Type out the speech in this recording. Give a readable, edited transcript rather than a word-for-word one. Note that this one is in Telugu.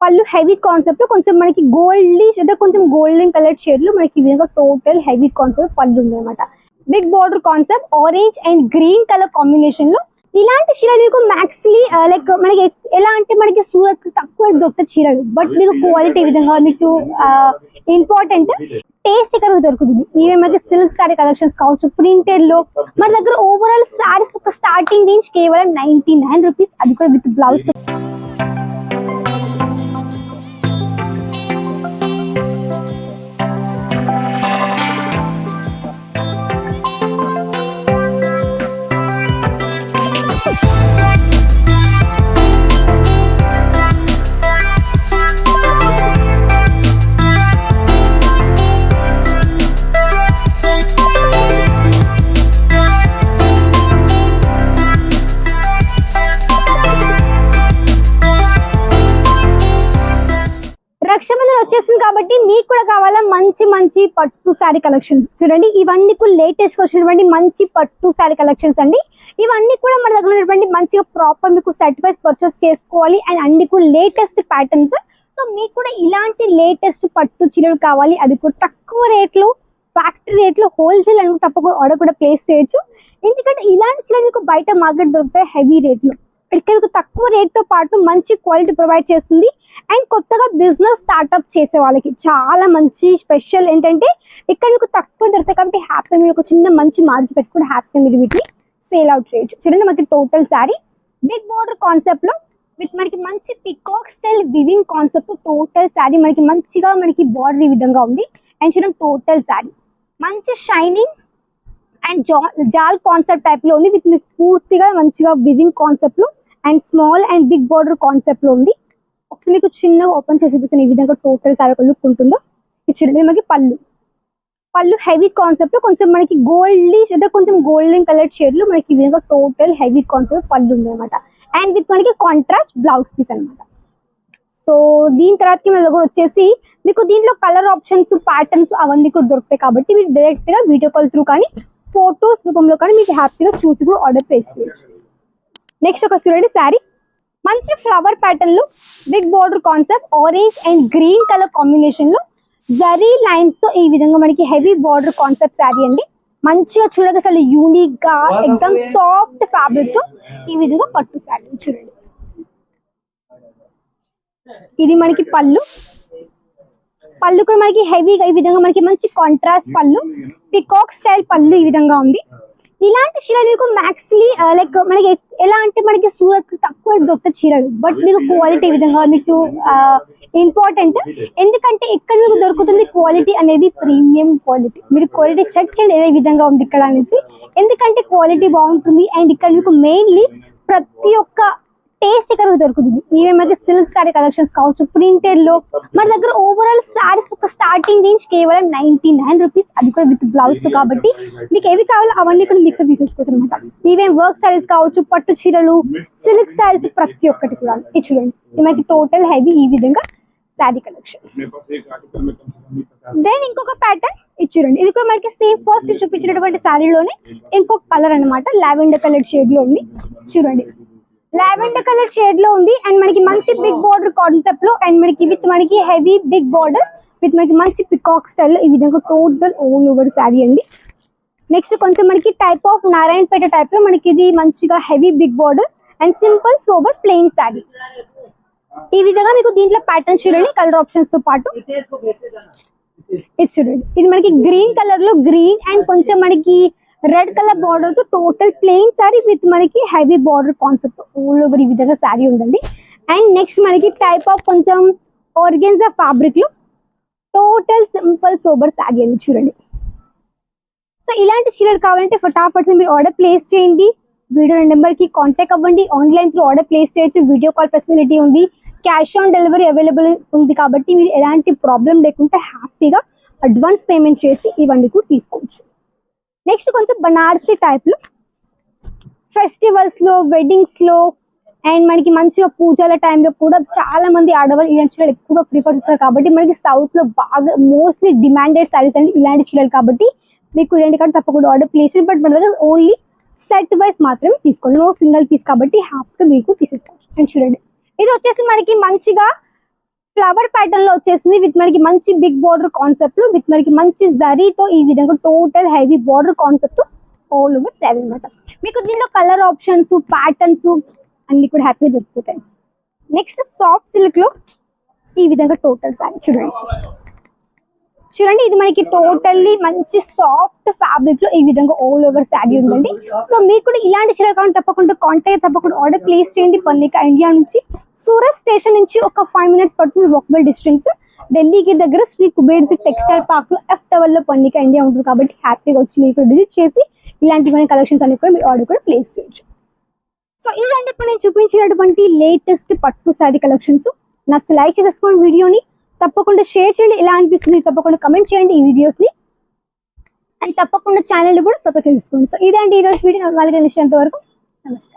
పళ్ళు హెవీ కాన్సెప్ట్ కొంచెం మనకి గోల్డిష్ అంటే కొంచెం గోల్డెన్ కలర్ షేడ్ లో మనకి ఈ విధంగా టోటల్ హెవీ కాన్సెప్ట్ పళ్ళు ఉంది అనమాట. Big border concept orange and green colour combination లో ఇలాంటి చీరలు మీకు మ్యాక్స్లీ లైక్ మనకి ఎలా అంటే మనకి సూరత్ తక్కువ దొరుకుతాయి చీరలు, బట్ మీకు క్వాలిటీ విధంగా మీకు ఇంపార్టెంట్ టేస్ట్ ఇక్కడ దొరుకుతుంది. ఈవెన్ మనకి సిల్క్ సారీ కలెక్షన్స్ కావచ్చు, ప్రింటెడ్ లో మన దగ్గర ఓవరాల్ సారీస్ ఒక స్టార్టింగ్ రేంజ్ కేవలం 99 రూపీస్, అది కూడా విత్ బ్లౌజ్. రక్షాబంధన్ వచ్చేసింది కాబట్టి మీకు కూడా కావాలా మంచి మంచి పట్టు శారీ కలెక్షన్స్. చూడండి ఇవన్నీ కూడా లేటెస్ట్ వచ్చినటువంటి మంచి పట్టు శారీ కలెక్షన్స్ అండి. ఇవన్నీ కూడా మన దగ్గర ఉన్నటువంటి మంచిగా ప్రాపర్ మీకు సెట్ వైస్ పర్చేస్ చేసుకోవాలి అండ్ అన్ని కూడా లేటెస్ట్ ప్యాటర్న్స్. సో మీకు కూడా ఇలాంటి లేటెస్ట్ పట్టు చీరలు కావాలి, అది కూడా తక్కువ రేట్లు ఫ్యాక్టరీ రేట్లు హోల్సేల్ అని తప్పకుండా ఆర్డర్ కూడా ప్లేస్ చేయొచ్చు. ఎందుకంటే ఇలాంటి చీరలు మీకు బయట మార్కెట్ దొరుకుతాయి హెవీ రేట్లు, ఇక్కడ మీకు తక్కువ రేట్ తో పాటు మంచి క్వాలిటీ ప్రొవైడ్ చేస్తుంది. అండ్ కొత్తగా బిజినెస్ స్టార్ట్అప్ చేసే వాళ్ళకి చాలా మంచి స్పెషల్ ఏంటంటే ఇక్కడ మీకు తక్కువ దొరుకుతాయి కాబట్టి హ్యాపీ మీరు ఒక చిన్న మంచి మార్జిన్ పెట్టుకుని హ్యాపీ మీరు వీటిని సేల్ అవుట్ చేయొచ్చు. చూడండి మనకి total sari big border concept లో విత్ మనకి మంచి peacock style weaving concept total sari మనకి మంచిగా మనకి బార్డర్ ఈ విధంగా ఉంది. అండ్ చూడండి టోటల్ శారీ మంచి షైనింగ్ అండ్ జాల్ కాన్సెప్ట్ టైప్ లో ఉంది విత్ మీకు పూర్తిగా మంచిగా వివింగ్ కాన్సెప్ట్ లో and small and big border concept లో ఉంది. ఒకసారి మీకు చిన్నగా ఓపెన్ చేసి చూపిస్తాను ఈ విధంగా టోటల్ శారీ ఒక లుక్ ఉంటుందో. ఇది చూడండి మనకి పళ్ళు హెవీ కాన్సెప్ట్ కొంచెం మనకి గోల్డిష్ అంటే కొంచెం గోల్డెన్ కలర్ షేడ్ లో మనకి ఈ విధంగా టోటల్ హెవీ కాన్సెప్ట్ పళ్ళు ఉంది అనమాట. అండ్ విత్ మనకి కాంట్రాస్ట్ బ్లౌజ్ పీస్ అనమాట. సో దీని తర్వాతకి మన దగ్గర వచ్చేసి మీకు దీంట్లో కలర్ ఆప్షన్స్ ప్యాటర్న్స్ అవన్నీ కూడా దొరుకుతాయి కాబట్టి మీరు డైరెక్ట్ గా వీడియో కాల్ త్రూ కానీ ఫోటోస్ రూపంలో కానీ మీకు హ్యాపీగా చూసి కూడా ఆర్డర్ ప్లేస్ చేయొచ్చు. నెక్స్ట్ ఒక చూడండి శారీ మంచి ఫ్లవర్ ప్యాటర్న్ లో big border concept orange and green colour combination లో జరీ లైన్స్ తో ఈ విధంగా మనకి హెవీ బార్డర్ కాన్సెప్ట్ శారీ అండి. మంచిగా చూడగా చాలా యూనిక్ గా ఎక్దమ్ సాఫ్ట్ ఫ్యాబ్రిక్ తో ఈ విధంగా పట్టు శారీ చూడండి. ఇది మనకి పళ్ళు కూడా మనకి హెవీగా ఈ విధంగా మనకి మంచి కాంట్రాస్ట్ పళ్ళు పికాక్ స్టైల్ పళ్ళు ఈ విధంగా ఉంది. ఇలాంటి చీరలు మీకు మ్యాక్స్లీ లైక్ మనకి ఎలా అంటే మనకి సూరత్ తక్కువ దొరుకుతాయి చీరలు, బట్ మీకు క్వాలిటీ విధంగా మీకు ఇంపార్టెంట్. ఎందుకంటే ఇక్కడ మీకు దొరుకుతుంది క్వాలిటీ అనేది ప్రీమియం క్వాలిటీ. మీరు క్వాలిటీ చెక్ చేయండి ఏ విధంగా ఉంది ఇక్కడ అనేసి, ఎందుకంటే క్వాలిటీ బాగుంటుంది. అండ్ ఇక్కడ మీకు మెయిన్లీ ప్రతి ఒక్క టేస్ట్ ఇక్కడ దొరుకుతుంది. ఈవెన్ మనకి సిల్క్ సారీ కలెక్షన్స్ కావచ్చు, ప్రింటెడ్ లో మన దగ్గర ఓవరాల్ సారీస్ ఒక స్టార్టింగ్ రేంజ్ కేవలం 99 రూపీస్, అది కూడా విత్ బ్లౌజ్. కాబట్టి మీకు ఏవి కావాలో అవన్నీ కూడా మిక్సర్ తీసేసుకోవచ్చు అనమాట. ఈవెన్ వర్క్ సారీస్ కావచ్చు, పట్టు చీరలు, సిల్క్ సారీస్ ప్రతి ఒక్కటి కూడా. ఇది చూడండి ఇది మనకి టోటల్ హెవీ ఈ విధంగా శారీ కలెక్షన్. దెన్ ఇంకొక ప్యాటర్న్ ఇది చూడండి, ఇది కూడా మనకి సేమ్ ఫస్ట్ చూపించినటువంటి శారీలోనే ఇంకొక కలర్ అనమాట. లావెండర్ కలర్ షేడ్ లో ఉంది చూడండి, లావెండర్ కలర్ షేడ్ లో ఉంది. అండ్ మనకి మంచి బిగ్ బార్డర్ కాన్సెప్ట్ లో అండ్ మనకి విత్ మనకి హెవీ బిగ్ బార్డర్ విత్ మనకి మంచి పికాక్ స్టైల్ లో ఈ విధంగా టోటల్ ఆల్ ఓవర్ శారీ అండి. నెక్స్ట్ కొంచెం మనకి టైప్ ఆఫ్ నారాయణపేట టైప్ లో మనకి ఇది మంచిగా heavy big border and simple sober plain sari. ఈ విధంగా మీకు దీంట్లో ప్యాటర్న్ చూడండి కలర్ ఆప్షన్స్ తో పాటు. ఇది చూడండి ఇది మనకి గ్రీన్ కలర్ లో గ్రీన్ అండ్ కొంచెం మనకి రెడ్ కలర్ బార్డర్ తో టోటల్ ప్లెయిన్ శారీ విత్ మనకి heavy border concept all over ఈ విధంగా శారీ ఉందండి. అండ్ నెక్స్ట్ మనకి టైప్ ఆఫ్ కొంచెం ఆర్గెన్జా ఫ్యాబ్రిక్ లో టోటల్ సింపుల్ సోబర్ శారీ అండి చూడండి. సో ఇలాంటి చీరలు కావాలంటే ఫటాఫట్ మీరు ఆర్డర్ ప్లేస్ చేయండి. వీడియో నెంబర్ కి కాంటాక్ట్ అవ్వండి. ఆన్లైన్ త్రూ ఆర్డర్ ప్లేస్ చేయొచ్చు. వీడియో కాల్ ఫెసిలిటీ ఉంది. క్యాష్ ఆన్ డెలివరీ అవైలబుల్ ఉంది కాబట్టి మీరు ఎలాంటి ప్రాబ్లం లేకుండా హ్యాపీగా అడ్వాన్స్ పేమెంట్ చేసి ఇవన్నీ కూడా తీసుకోవచ్చు. నెక్స్ట్ కొంచెం బనారసీ టైప్ లో ఫెస్టివల్స్ లో వెడ్డింగ్స్ లో అండ్ మనకి మంచిగా పూజల టైంలో కూడా చాలా మంది ఆడవాళ్ళు ఇలాంటి చీరలు ఎక్కువగా ప్రిఫర్ చేస్తారు కాబట్టి మనకి సౌత్ లో బాగా మోస్ట్లీ డిమాండెడ్ సారీస్ అండి ఇలాంటి చీరలు. కాబట్టి మీకు ఇలాంటి కానీ తప్పకుండా ఆర్డర్ ప్లేస్ బట్ మన దగ్గర ఓన్లీ సెట్ వైస్ మాత్రమే తీసుకోండి, నో సింగిల్ పీస్ కాబట్టి హ్యాపీగా మీకు తీసేసుకోవచ్చు. అండ్ చూడండి ఇది వచ్చేసి మనకి మంచిగా ఫ్లవర్ ప్యాటర్న్ లో వచ్చేసింది విత్ మనకి మంచి బిగ్ బార్డర్ కాన్సెప్ట్ విత్ మనకి మంచి జరీతో ఈ విధంగా total heavy border concept all over sari అనమాట. మీకు దీనిలో కలర్ ఆప్షన్స్ ప్యాటర్న్స్ అన్ని కూడా హ్యాపీగా దొరుకుతాయి. నెక్స్ట్ సాఫ్ట్ సిల్క్ లో ఈ విధంగా టోటల్ శారీ చూడండి ఇది మనకి టోటల్లీ మంచి సాఫ్ట్ ఫ్యాబ్రిక్ లో ఈ విధంగా ఆల్ ఓవర్ శారీ ఉందండి. సో మీకు కూడా ఇలాంటి చీర కావాలి తప్పకుండా కాంటాక్ట్ తప్పకుండా ఆర్డర్ ప్లేస్ చేయండి. పర్ణిక ఇండియా నుంచి సూరత్ స్టేషన్ నుంచి ఒక 5 minutes పడుతుంది వాకబుల్ డిస్టెన్స్. ఢిల్లీకి దగ్గర శ్రీ కుబేర్ టెక్స్టైల్ పార్క్ లో F7 లో పర్ణిక ఇండియా ఉంటుంది కాబట్టి హ్యాపీగా వచ్చి మీకు విజిట్ చేసి ఇలాంటి మన కలెక్షన్స్ అన్ని కూడా మీరు ఆర్డర్ కూడా ప్లేస్ చేయొచ్చు. సో ఇలాంటి ఇప్పుడు నేను చూపించినటువంటి లేటెస్ట్ పట్టు శారీ కలెక్షన్స్ నా లైక్ చేసేసుకోండి వీడియోని, తప్పకుండా షేర్ చేయండి. ఎలా అనిపిస్తుంది తప్పకుండా కమెంట్ చేయండి ఈ వీడియోస్ ని, అండ్ తప్పకుండా ఛానల్ కూడా సబ్స్క్రైబ్ చేసుకోండి. సో ఇదండి ఈరోజు వీడియో. వాళ్ళకి తెలిసినంత వరకు నమస్తే.